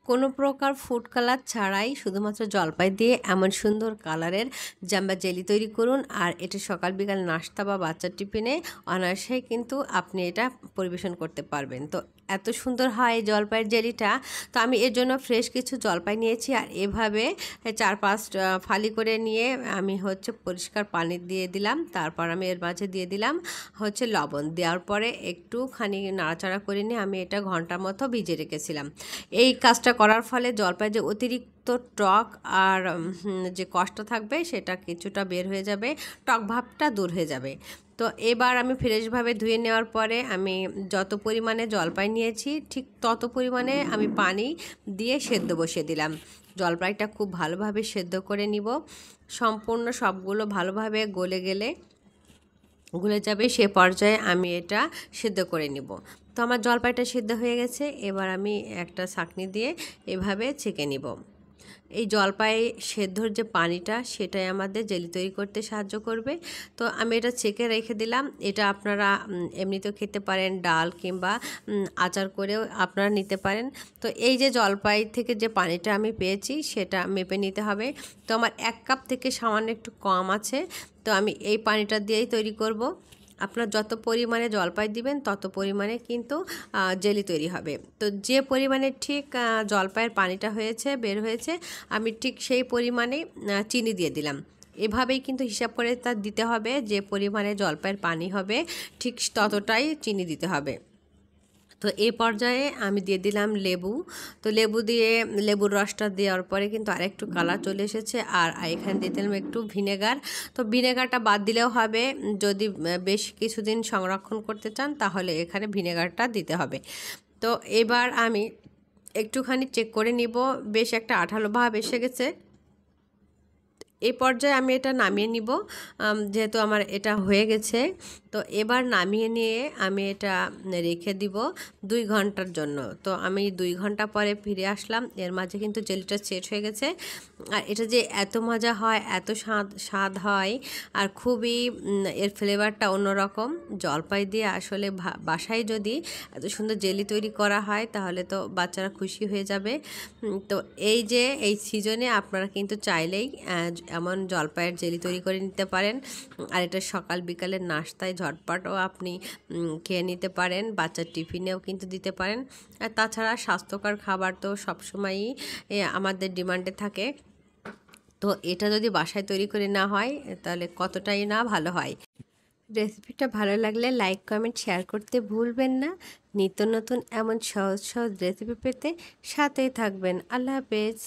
কোনো প্রকার food colour ছাড়াই শুধুমাত্র জলপাই দিয়ে এমন সুন্দর কালারের জাম্বা জেলি তৈরি করুন। আর এটা সকাল বিকাল নাস্তা বা বাচ্চার টিফিনে অনায়াসেই কিন্তু আপনি এটা পরিবেশন করতে পারবেন। তো এত সুন্দর হয় এই জলপাইয়ের জেলিটা। তো আমি এর জন্য ফ্রেশ কিছু জলপাই নিয়েছি, আর এভাবে 4-5 ফালি করে নিয়ে আমি পরিষ্কার পানি দিয়ে দিলাম। তারপর আমি এর মাঝে দিয়ে দিলাম লবণ। দেওয়ার পরে একটুখানি নাড়াচাড়া করে নিয়ে আমি এটা ঘন্টার মতো ভিজে রেখেছিলাম। এই কাজটা করার ফলে জলপাই যে অতিরিক্ত টক আর যে কষ্ট থাকবে সেটা কিছুটা বের হয়ে যাবে, টক ভাবটা দূর হয়ে যাবে। তো এবার আমি ফ্রেশভাবে ধুয়ে নেওয়ার পরে আমি যত পরিমাণে জলপাই নিয়েছি ঠিক তত পরিমাণে আমি পানি দিয়ে সেদ্ধ বসিয়ে দিলাম। জলপাইটা খুব ভালোভাবে সেদ্ধ করে নিব। সম্পূর্ণ সবগুলো ভালোভাবে গলে যাবে, সে পর্যায়ে আমি এটা সেদ্ধ করে নিব। তো আমার জলপাইটা সিদ্ধ হয়ে গেছে। এবার আমি একটা ছাঁকনি দিয়ে এভাবে ছেঁকে নিব। এই জলপাই সেদ্ধর যে পানিটা সেটাই আমাদের জেলি তৈরি করতে সাহায্য করবে। তো আমি এটা ছেঁকে রেখে দিলাম। এটা আপনারা এমনিতেও খেতে পারেন, ডাল কিংবা আচার করেও আপনারা নিতে পারেন। তো এই যে জলপাই থেকে যে পানিটা আমি পেয়েছি সেটা মেপে নিতে হবে। তো আমার 1 কাপ থেকে সামান্য একটু কম আছে। তো আমি এই পানিটা দিয়েই তৈরি করব। আপনার যত পরিমাণে জলপাই দিবেন তত পরিমাণে কিন্তু জেলি তৈরি হবে। তো যে পরিমাণে ঠিক জলপাইয়ের পানিটা বের হয়েছে আমি ঠিক সেই পরিমাণে চিনি দিয়ে দিলাম। এভাবেই কিন্তু হিসাব করে তা দিতে হবে, যে পরিমাণে জলপাইয়ের পানি হবে ঠিক ততটাই চিনি দিতে হবে। তো এই পর্যায়ে আমি দিয়ে দিলাম লেবু। তো লেবুর রসটা দেওয়ার পরে কিন্তু আরেকটু কালার চলে এসেছে। আর এখানে দিয়ে দিলাম একটু ভিনেগার। তো ভিনেগারটা বাদ দিলেও হবে, যদি বেশ কিছুদিন সংরক্ষণ করতে চান তাহলে এখানে ভিনেগারটা দিতে হবে। তো এবার আমি একটুখানি চেক করে নিব, বেশ একটা আঠালো ভাব এসে গেছে। এই পর্যায়ে আমি এটা নামিয়ে নিব, যেহেতু আমার এটা হয়ে গেছে। তো এবার নামিয়ে নিয়ে আমি এটা রেখে দিব 2 ঘন্টার জন্য। তো আমি 2 ঘন্টা পরে ফিরে আসলাম। এর মাঝে কিন্তু জেলিটা সেট হয়ে গেছে। আর এটা যে এত মজা হয়, এত স্বাদ হয়, আর খুবই এর ফ্লেভারটা অন্যরকম। জলপাই দিয়ে আসলে বাসায় যদি এত সুন্দর জেলি তৈরি করা হয় তাহলে তো বাচ্চারা খুশি হয়ে যাবে। তো এই সিজনে আপনারা কিন্তু চাইলেই এমন জলপাইয়ের জেলি তৈরি করে নিতে পারেন। আর এটা সকাল বিকালের নাস্তায় ঝটপটও আপনি খেয়ে নিতে পারেন, বাচ্চার টিফিনেও কিন্তু দিতে পারেন। আর তাছাড়া স্বাস্থ্যকর খাবার তো সবসময়ই আমাদের ডিমান্ডে থাকে। তো এটা যদি বাসায় তৈরি করে না হয় তাহলে কতটাই না ভালো হয়। রেসিপিটা ভালো লাগলে লাইক কমেন্ট শেয়ার করতে ভুলবেন না। নিত্য নতুন এমন সহজ রেসিপি পেতে সাথেই থাকবেন। আল্লাহ হাফেজ।